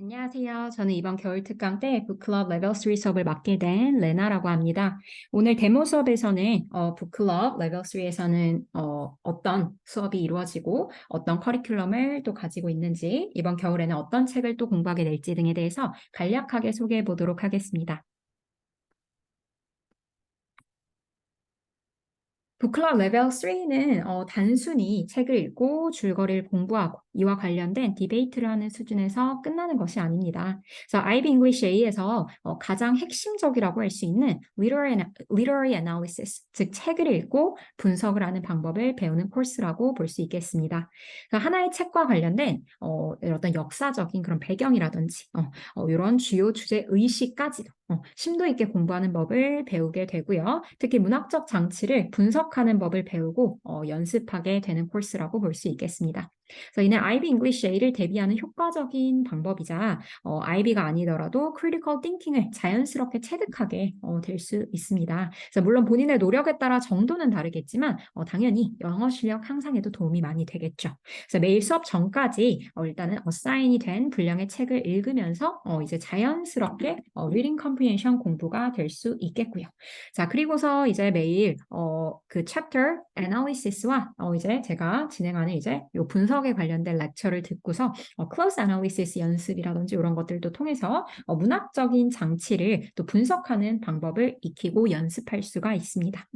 안녕하세요. 저는 이번 겨울 특강 때 북클럽 레벨 3 수업을 맡게 된 레나라고 합니다. 오늘 데모 수업에서는 북클럽 레벨 3에서는 어떤 수업이 이루어지고 어떤 커리큘럼을 또 가지고 있는지, 이번 겨울에는 어떤 책을 또 공부하게 될지 등에 대해서 간략하게 소개해 보도록 하겠습니다. 북클럽 레벨 3는 단순히 책을 읽고 줄거리를 공부하고 이와 관련된 디베이트를 하는 수준에서 끝나는 것이 아닙니다. 그래서 IB English A에서 가장 핵심적이라고 할 수 있는 literary analysis, 즉 책을 읽고 분석을 하는 방법을 배우는 코스라고 볼 수 있겠습니다. 그래서 하나의 책과 관련된 어떤 역사적인 그런 배경이라든지 이런 주요 주제 의식까지도 심도 있게 공부하는 법을 배우게 되고요. 특히 문학적 장치를 분석하는 법을 배우고 연습하게 되는 코스라고 볼 수 있겠습니다. 그래서 이는 IB English A를 대비하는 효과적인 방법이자 IB가 아니더라도 critical thinking을 자연스럽게 체득하게 될 수 있습니다. 그래서 물론 본인의 노력에 따라 정도는 다르겠지만 당연히 영어 실력 향상에도 도움이 많이 되겠죠. 그래서 매일 수업 전까지 일단은 어사인이 된 분량의 책을 읽으면서 이제 자연스럽게 reading comprehension 공부가 될 수 있겠고요. 자, 그리고서 이제 매일 그 chapter analysis와 이제 제가 진행하는 이제 요 분석에 관련된 렉처를 듣고서 close analysis 연습이라든지 이런 것들도 통해서 문학적인 장치를 또 분석하는 방법을 익히고 연습할 수가 있습니다.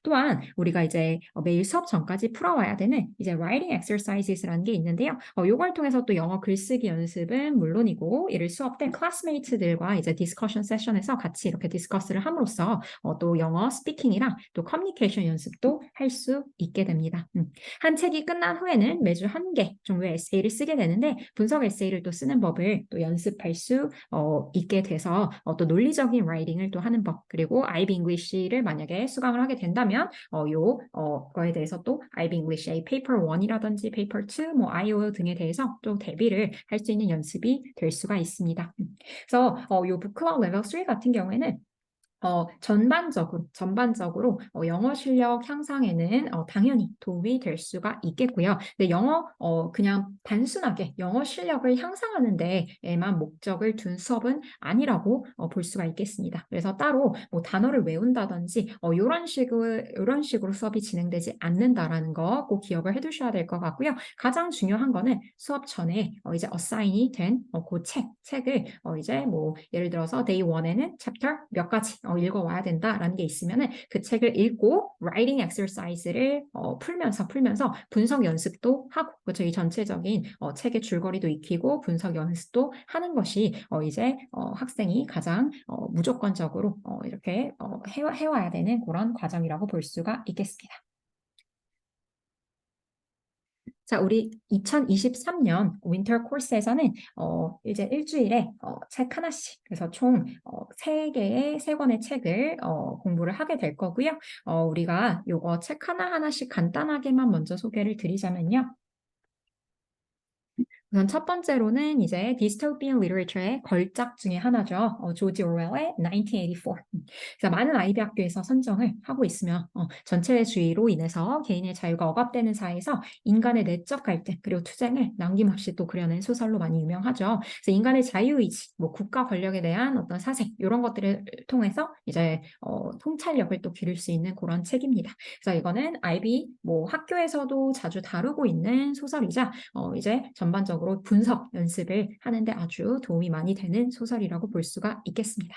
또한 우리가 이제 매일 수업 전까지 풀어와야 되는 이제 writing exercises라는 게 있는데요. 요걸 통해서 또 영어 글쓰기 연습은 물론이고, 이를 수업 때 클래스메이트들과 이제 디스커션 세션에서 같이 이렇게 디스커스를 함으로써 또 영어 스피킹이랑 또 커뮤니케이션 연습도 할 수 있게 됩니다. 한 책이 끝난 후에는 매주 한 개 정도의 에세이를 쓰게 되는데, 분석 에세이를 또 쓰는 법을 또 연습할 수 있게 돼서 또 논리적인 라이팅을 또 하는 법, 그리고 IB English를 만약에 수강을 하게 된다면 거에 대해서 또 IB English A Paper 1이라든지 Paper 2, 뭐 IO 등에 대해서 또 대비를 할 수 있는 연습이 될 수가 있습니다. 그래서 요 북클럽 레벨 3 같은 경우에는 전반적으로 영어 실력 향상에는 당연히 도움이 될 수가 있겠고요. 근데 그냥 단순하게 영어 실력을 향상하는 데에만 목적을 둔 수업은 아니라고 볼 수가 있겠습니다. 그래서 따로 뭐 단어를 외운다든지 이런 식으로 수업이 진행되지 않는다라는 거 꼭 기억을 해두셔야 될 것 같고요. 가장 중요한 거는 수업 전에 이제 어사인이 된 그 책을 이제 뭐 예를 들어서 데이 1에는 챕터 몇 가지 읽어와야 된다라는 게 있으면은 그 책을 읽고 writing exercise를 풀면서 분석 연습도 하고, 그렇죠. 이 전체적인 책의 줄거리도 익히고 분석 연습도 하는 것이 이제 학생이 가장 무조건적으로 이렇게 해와야 되는 그런 과정이라고 볼 수가 있겠습니다. 자, 우리 2023년 윈터 코스에서는 이제 일주일에 책 하나씩, 그래서 총 세 권의 책을 공부를 하게 될 거고요. 우리가 요거 책 하나하나씩 간단하게만 먼저 소개를 드리자면요. 우선 첫 번째로는 이제 디스토피안 리터처의 걸작 중에 하나죠. 조지 오웰의 1984. 그래서 많은 아이비 학교에서 선정을 하고 있으며 전체주의로 인해서 개인의 자유가 억압되는 사회에서 인간의 내적 갈등 그리고 투쟁을 남김없이 또 그려낸 소설로 많이 유명하죠. 그래서 인간의 자유의지, 뭐 국가 권력에 대한 어떤 사색 이런 것들을 통해서 이제 통찰력을 또 기를 수 있는 그런 책입니다. 그래서 이거는 아이비 뭐 학교에서도 자주 다루고 있는 소설이자 이제 전반적으로 분석 연습을 하는데 아주 도움이 많이 되는 소설이라고 볼 수가 있겠습니다.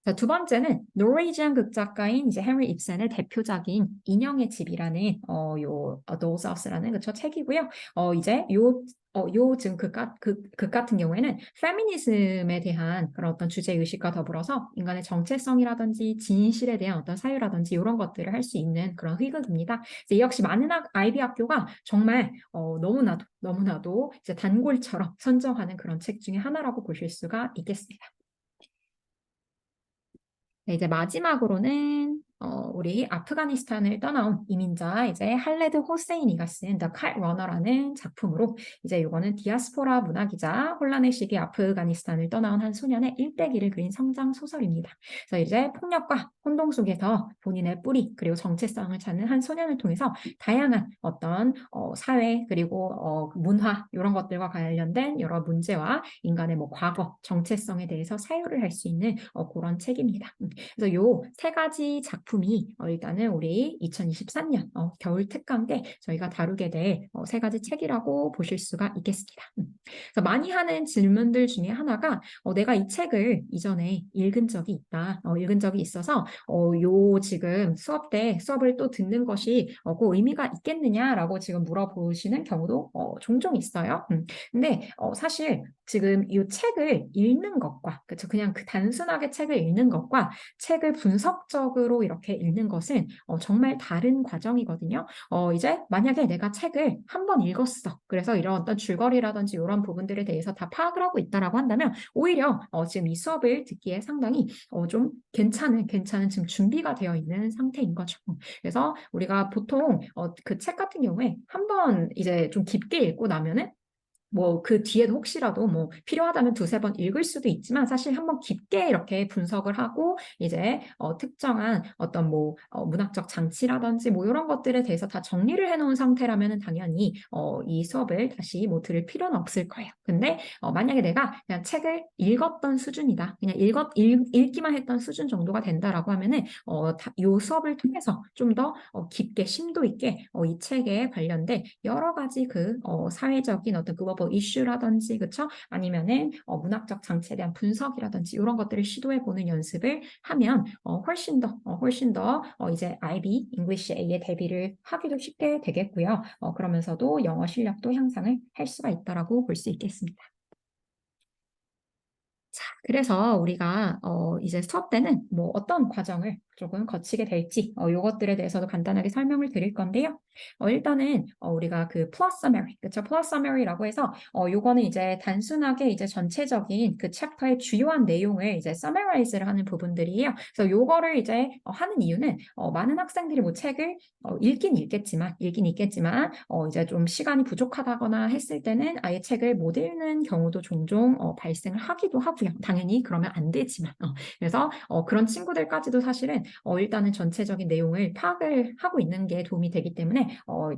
자, 두 번째는 노르웨이지안 극작가인 이제 헨리 입센의 대표작인 인형의 집이라는 요 Doll's House라는 그쵸 책이고요. 이제 요 지금 극 같은 경우에는 페미니즘에 대한 그런 어떤 주제 의식과 더불어서 인간의 정체성이라든지 진실에 대한 어떤 사유라든지 이런 것들을 할 수 있는 그런 희극입니다. 이 역시 많은 아이비 학교가 정말 너무나도 이제 단골처럼 선정하는 그런 책 중에 하나라고 보실 수가 있겠습니다. 네, 이제 마지막으로는 우리 아프가니스탄을 떠나온 이민자 이제 할레드 호세이니가 쓴 The Kite Runner라는 작품으로 이제 이거는 디아스포라 문학이자 혼란의 시기 아프가니스탄을 떠나온 한 소년의 일대기를 그린 성장 소설입니다. 그래서 이제 폭력과 혼동 속에서 본인의 뿌리 그리고 정체성을 찾는 한 소년을 통해서 다양한 어떤 사회 그리고 문화 이런 것들과 관련된 여러 문제와 인간의 뭐 과거, 정체성에 대해서 사유를 할 수 있는 그런 책입니다. 그래서 요 세 가지 작품이 일단은 우리 2023년 겨울 특강 때 저희가 다루게 될 세 가지 책이라고 보실 수가 있겠습니다. 그래서 많이 하는 질문들 중에 하나가 내가 이 책을 이전에 읽은 적이 있다. 읽은 적이 있어서 요 지금 수업 때 수업을 또 듣는 것이 꼭 의미가 있겠느냐라고 지금 물어보시는 경우도 종종 있어요. 근데 사실 지금 이 책을 읽는 것과 그렇죠? 그냥 그 단순하게 책을 읽는 것과 책을 분석적으로 이렇게 읽는 것은 정말 다른 과정이거든요. 이제 만약에 내가 책을 한 번 읽었어. 그래서 이런 어떤 줄거리라든지 이런 부분들에 대해서 다 파악을 하고 있다라고 한다면 오히려 지금 이 수업을 듣기에 상당히 좀 괜찮은 지금 준비가 되어 있는 상태인 거죠. 그래서 우리가 보통 그 책 같은 경우에 한 번 이제 좀 깊게 읽고 나면은 뭐 그 뒤에도 혹시라도 뭐 필요하다면 두세 번 읽을 수도 있지만 사실 한번 깊게 이렇게 분석을 하고 이제 특정한 어떤 뭐 문학적 장치라든지 뭐 이런 것들에 대해서 다 정리를 해놓은 상태라면은 당연히 이 수업을 다시 뭐 들을 필요는 없을 거예요. 근데 만약에 내가 그냥 책을 읽었던 수준이다, 그냥 읽기만 했던 수준 정도가 된다라고 하면은 이 수업을 통해서 좀 더 깊게 심도 있게 이 책에 관련된 여러 가지 그 사회적인 어떤 글로벌 이슈라든지 그쵸? 아니면은 문학적 장치에 대한 분석이라든지 이런 것들을 시도해 보는 연습을 하면 훨씬 더 이제 IB English A에 대비를 하기도 쉽게 되겠고요. 그러면서도 영어 실력도 향상을 할 수가 있다라고 볼 수 있겠습니다. 자, 그래서 우리가 이제 수업 때는 뭐 어떤 과정을 조금 거치게 될지 요것들에 대해서도 간단하게 설명을 드릴 건데요. 일단은 우리가 그 플러스 서머리, 그쵸? 플러스 서머리라고 해서 요거는 이제 단순하게 이제 전체적인 그 챕터의 주요한 내용을 이제 서머라이즈를 하는 부분들이에요. 그래서 요거를 이제 하는 이유는 많은 학생들이 뭐 책을 읽긴 읽겠지만 이제 좀 시간이 부족하다거나 했을 때는 아예 책을 못 읽는 경우도 종종 발생을 하기도 하고요. 당연히 그러면 안 되지만 그래서 그런 친구들까지도 사실은 일단은 전체적인 내용을 파악을 하고 있는 게 도움이 되기 때문에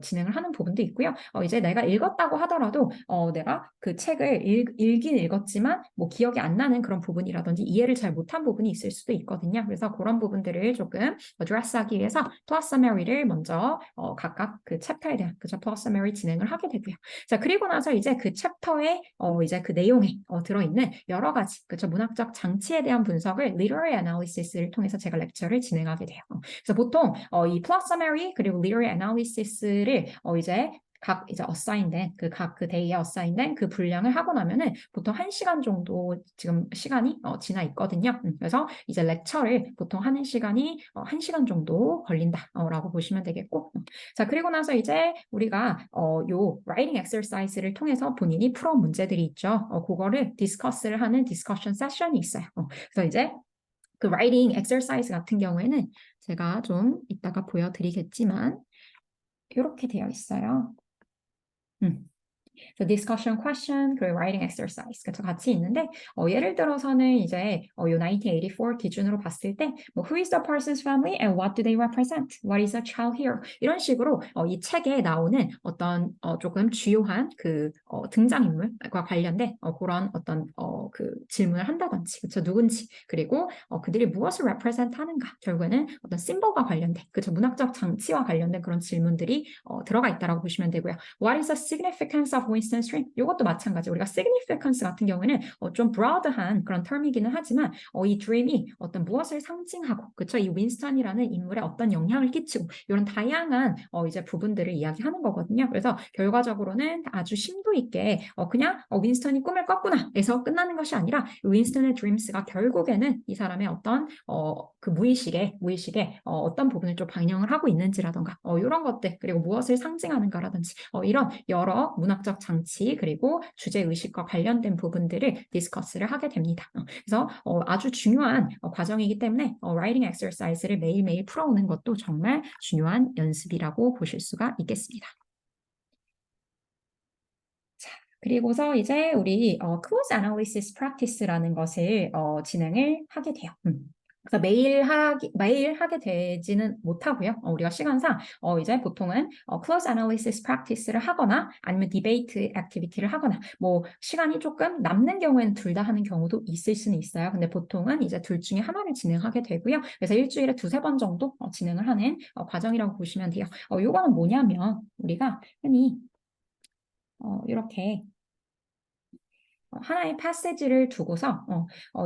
진행을 하는 부분도 있고요. 이제 내가 읽었다고 하더라도 내가 그 책을 읽긴 읽었지만 뭐 기억이 안 나는 그런 부분이라든지 이해를 잘 못한 부분이 있을 수도 있거든요. 그래서 그런 부분들을 조금 어드레스하기 위해서 플러스 서머리를 먼저 각각 그 챕터에 대한 그죠 플러스 서머리 진행을 하게 되고요. 자, 그리고 나서 이제 그 챕터에 이제 그 내용에 들어있는 여러 가지 그죠 문학적 장치에 대한 분석을 literary analysis를 통해서 제가 렉처를 진행하게 돼요. 그래서 보통 이 플러스 서머리 그리고 literary analysis를 이제 각 이제 어사인된 각 그 데이에 어사인된 그 분량을 하고 나면은 보통 1시간 정도 지금 시간이 지나 있거든요. 그래서 이제 렉처를 보통 하는 시간이 1시간 정도 걸린다라고 보시면 되겠고, 자 그리고 나서 이제 우리가 요 writing exercise를 통해서 본인이 풀어 문제들이 있죠. 그거를 디스커스를 하는 디스커션 세션이 있어요. 그래서 이제 그 writing exercise 같은 경우에는 제가 좀 이따가 보여드리겠지만 이렇게 되어 있어요. So discussion question, 그리고 writing exercise 같이 있는데 예를 들어서는 이제 요 1984 기준으로 봤을 때 뭐 who is the person's family and what do they represent? What is a child hero? 이런 식으로 이 책에 나오는 어떤 조금 주요한 그 등장인물과 관련된 그런 어떤 그 질문을 한다든지 그쵸 누군지 그리고 그들이 무엇을 represent 하는가 결국에는 어떤 심볼과 관련된 그쵸 문학적 장치와 관련된 그런 질문들이 들어가 있다라고 보시면 되고요. What is the significance of Winston stream? 이것도 마찬가지. 우리가 significance 같은 경우에는 좀 broad한 그런 term이기는 하지만 이 dream이 어떤 무엇을 상징하고 그쵸? 이 윈스턴이라는 인물에 어떤 영향을 끼치고 이런 다양한 이제 부분들을 이야기하는 거거든요. 그래서 결과적으로는 아주 심도 있게 그냥 윈스턴이 꿈을 꿨구나 에서 끝나는 것이 아니라 윈스턴의 dreams가 결국에는 이 사람의 어떤 그 무의식에 어떤 부분을 좀 반영을 하고 있는지라던가 이런 것들 그리고 무엇을 상징하는가라든지 이런 여러 문학적 문법적 장치 그리고 주제의식과 관련된 부분들을 디스커스를 하게 됩니다. 그래서 아주 중요한 과정이기 때문에 writing exercise를 매일매일 풀어오는 것도 정말 중요한 연습이라고 보실 수가 있겠습니다. 그리고서 이제 우리 close analysis practice라는 것을 진행을 하게 돼요. 그래서 매일 하게 되지는 못하고요. 우리가 시간상 이제 보통은 close analysis practice를 하거나 아니면 debate activity를 하거나 뭐 시간이 조금 남는 경우에는 둘 다 하는 경우도 있을 수는 있어요. 근데 보통은 이제 둘 중에 하나를 진행하게 되고요. 그래서 일주일에 두세 번 정도 진행을 하는 과정이라고 보시면 돼요. 요거는 뭐냐면 우리가 흔히 이렇게 하나의 패시지를 두고서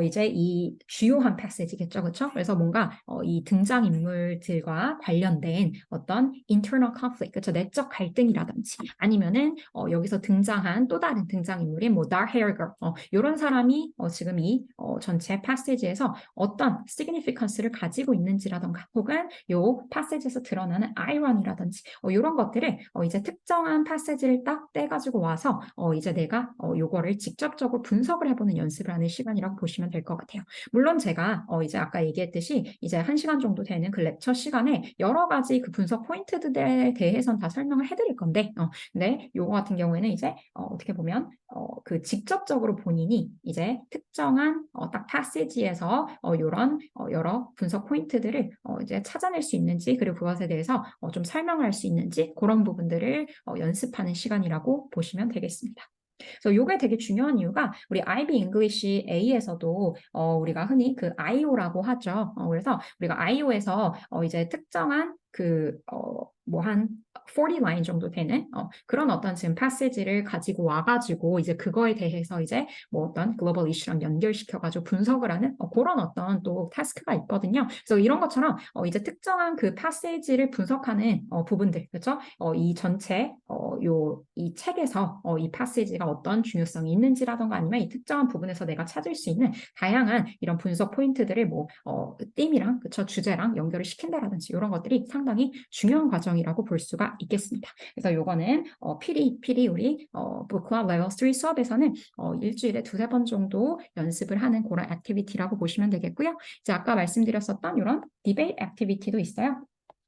이제 이 주요한 패시지겠죠, 그렇죠? 그래서 뭔가 이 등장인물들과 관련된 어떤 internal conflict, 그렇죠? 내적 갈등이라든지 아니면은 여기서 등장한 또 다른 등장인물인 뭐 dark-haired girl, 이런 사람이 지금 이 전체 패시지에서 어떤 significance를 가지고 있는지라던가 혹은 요 패시지에서 드러나는 irony라든지 이런 것들을 이제 특정한 패시지를 딱 떼가지고 와서 이제 내가 요거를 직접적으로 분석을 해보는 연습을 하는 시간이라고 보시면 될 것 같아요. 물론 제가 이제 아까 얘기했듯이 이제 1시간 정도 되는 그 렉처 시간에 여러 가지 그 분석 포인트들에 대해서는 다 설명을 해드릴 건데 근데 요거 같은 경우에는 이제 어떻게 보면 그 직접적으로 본인이 이제 특정한 딱 패시지에서 요런 여러 분석 포인트들을 이제 찾아낼 수 있는지 그리고 그것에 대해서 좀 설명을 할 수 있는지 그런 부분들을 연습하는 시간이라고 보시면 되겠습니다. 그래서 이게 되게 중요한 이유가 우리 IB English A에서도 우리가 흔히 그 IO라고 하죠. 그래서 우리가 IO에서 이제 특정한 그 뭐 한 40 라인 정도 되는 그런 어떤 지금 패시지를 가지고 와가지고 이제 그거에 대해서 이제 뭐 어떤 글로벌 이슈랑 연결시켜가지고 분석을 하는 그런 어떤 또 타스크가 있거든요. 그래서 이런 것처럼 이제 특정한 그 패시지를 분석하는 부분들, 그렇죠? 이 전체 이 책에서 이 패시지가 어떤 중요성이 있는지라던가 아니면 이 특정한 부분에서 내가 찾을 수 있는 다양한 이런 분석 포인트들을 뭐 띠이랑 그쵸 주제랑 연결을 시킨다라든지 이런 것들이 상당히 중요한 과정이라고 볼 수가 있겠습니다. 그래서 요거는 필히 우리 북클럽 레벨 3 수업에서는 일주일에 두세 번 정도 연습을 하는 그런 액티비티라고 보시면 되겠고요. 이제 아까 말씀드렸었던 이런 디베이트 액티비티도 있어요.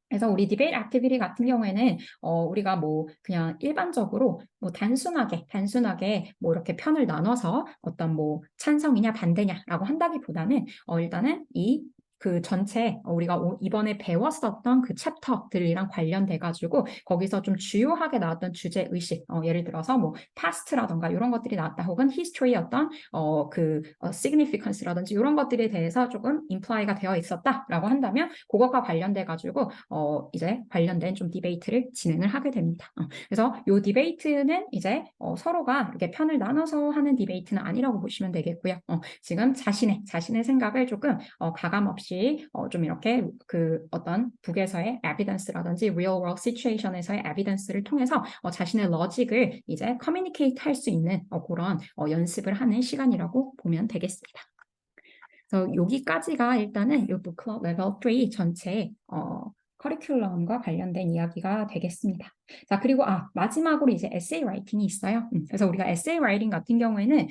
그래서 우리 디베이트 액티비티 같은 경우에는 우리가 뭐 그냥 일반적으로 뭐 단순하게 뭐 이렇게 편을 나눠서 어떤 뭐 찬성이냐 반대냐라고 한다기보다는 일단은 이 그 전체 우리가 이번에 배웠었던 그 챕터들이랑 관련돼 가지고 거기서 좀 주요하게 나왔던 주제 의식 예를 들어서 뭐 past라던가 이런 것들이 나왔다 혹은 history였던 significance라든지 이런 것들에 대해서 조금 imply가 되어 있었다라고 한다면 그것과 관련돼 가지고 이제 관련된 좀 디베이트를 진행을 하게 됩니다. 그래서 이 디베이트는 이제 서로가 이렇게 편을 나눠서 하는 디베이트는 아니라고 보시면 되겠고요. 지금 자신의 생각을 조금 가감 없이 좀 이렇게 그 어떤 북에서의 evidence라든지 real world situation에서의 evidence를 통해서 자신의 로직을 이제 커뮤니케이트 할 수 있는 그런 연습을 하는 시간이라고 보면 되겠습니다. 그래서 여기까지가 일단은 이 북클럽 레벨 3 전체 커리큘럼과 관련된 이야기가 되겠습니다. 자, 그리고 마지막으로 이제 에세이 라이팅이 있어요. 그래서 우리가 에세이 라이팅 같은 경우에는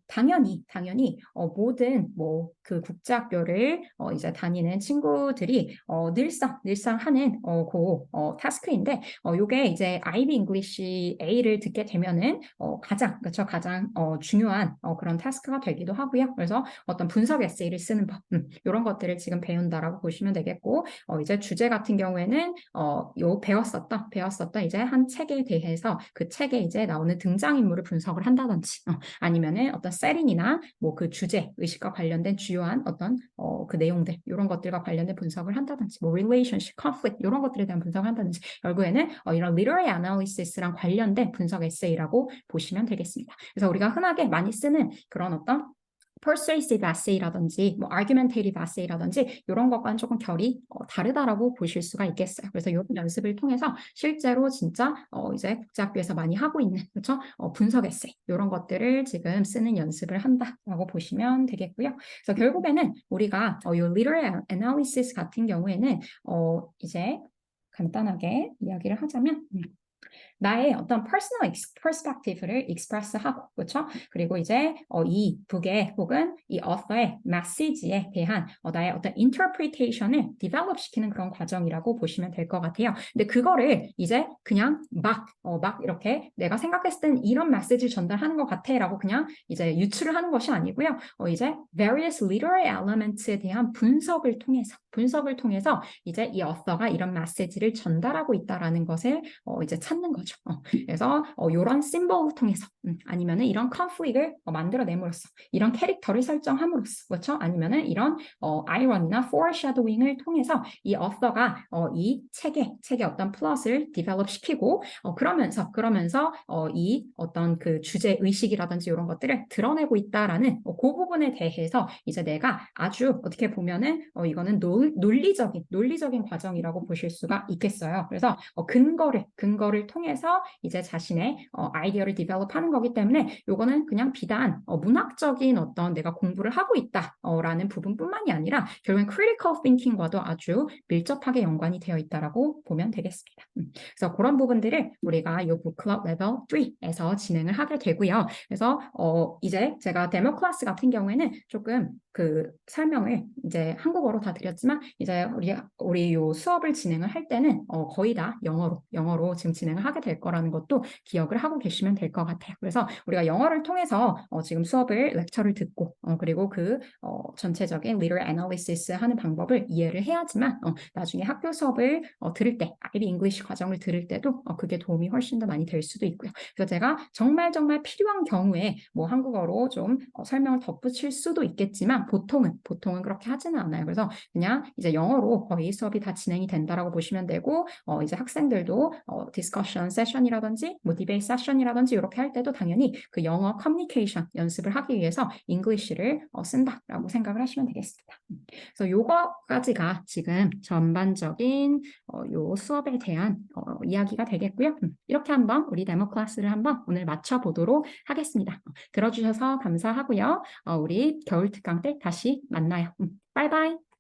당연히 모든 뭐 그 국제학교를 이제 다니는 친구들이 늘상 하는 타스크인데 요게 이제 IB English A를 듣게 되면은 가장 중요한 그런 타스크가 되기도 하고요. 그래서 어떤 분석 에세이를 쓰는 법 이런 것들을 지금 배운다라고 보시면 되겠고 이제 주제 같은 경우에는 배웠었던 이제 한 책에 대해서 그 책에 이제 나오는 등장인물을 분석을 한다든지 아니면은 어떤 세팅이나 뭐 그 주제 의식과 관련된 주요한 어떤 그 내용들 이런 것들과 관련된 분석을 한다든지 뭐 relationship, conflict 이런 것들에 대한 분석을 한다든지 결국에는 이런 literary analysis랑 관련된 분석 에세이라고 보시면 되겠습니다. 그래서 우리가 흔하게 많이 쓰는 그런 어떤 persuasive essay라든지 뭐 argumentative essay라든지 이런 것과는 조금 결이 다르다라고 보실 수가 있겠어요. 그래서 이런 연습을 통해서 실제로 진짜 이제 국제학교에서 많이 하고 있는 그렇죠? 분석 에세이 이런 것들을 지금 쓰는 연습을 한다라고 보시면 되겠고요. 그래서 결국에는 우리가 이 literary analysis 같은 경우에는 이제 간단하게 이야기를 하자면 나의 어떤 personal perspective를 express하고, 그렇죠? 그리고 이제 이 북의 혹은 이 author의 메시지에 대한 나의 어떤 interpretation을 develop 시키는 그런 과정이라고 보시면 될 것 같아요. 근데 그거를 이제 그냥 막 이렇게 내가 생각했을 땐 이런 메시지를 전달하는 것 같아라고 그냥 이제 유출을 하는 것이 아니고요. 이제 various literary elements에 대한 분석을 통해서 이제 이 author가 이런 메시지를 전달하고 있다라는 것을 이제 찾는 거죠. 그래서 이런 심볼을 통해서 아니면은 이런 컨플릭을 만들어냄으로써 이런 캐릭터를 설정함으로써 그렇죠? 아니면은 이런 아이러니나 foreshadowing을 통해서 이 author가 이 책의 어떤 플롯을 디벨롭 시키고 그러면서 이 어떤 그 주제 의식이라든지 이런 것들을 드러내고 있다라는 그 부분에 대해서 이제 내가 아주 어떻게 보면은 이거는 논리적인 과정이라고 보실 수가 있겠어요. 그래서 근거를 통해서 이제 자신의 아이디어를 디벨롭하는 거기 때문에 이거는 그냥 비단 문학적인 어떤 내가 공부를 하고 있다라는 부분뿐만이 아니라 결국엔 critical thinking과도 아주 밀접하게 연관이 되어 있다라고 보면 되겠습니다. 그래서 그런 부분들을 우리가 이 북클럽 레벨 3에서 진행을 하게 되고요. 그래서 이제 제가 데모 클래스 같은 경우에는 조금 그 설명을 이제 한국어로 다 드렸지만 이제 우리 요 수업을 진행을 할 때는 거의 다 영어로 지금 진행을 하게 될 거라는 것도 기억을 하고 계시면 될 것 같아요. 그래서 우리가 영어를 통해서 지금 렉처를 듣고 그리고 그 전체적인 literary analysis 하는 방법을 이해를 해야지만 나중에 학교 수업을 들을 때 IB English 과정을 들을 때도 그게 도움이 훨씬 더 많이 될 수도 있고요. 그래서 제가 정말 필요한 경우에 뭐 한국어로 좀 설명을 덧붙일 수도 있겠지만 보통은 그렇게 하지는 않아요. 그래서 그냥 이제 영어로 거의 수업이 다 진행이 된다라고 보시면 되고 이제 학생들도 디스커션 세션이라든지 뭐 디베이트 세션이라든지 이렇게 할 때도 당연히 그 영어 커뮤니케이션 연습을 하기 위해서 잉글리시를 쓴다라고 생각을 하시면 되겠습니다. 그래서 요거까지가 지금 전반적인 요 수업에 대한 이야기가 되겠고요. 이렇게 한번 우리 데모 클래스를 한번 오늘 마쳐보도록 하겠습니다. 들어주셔서 감사하고요. 우리 겨울 특강 때 다시 만나요. 바이바이.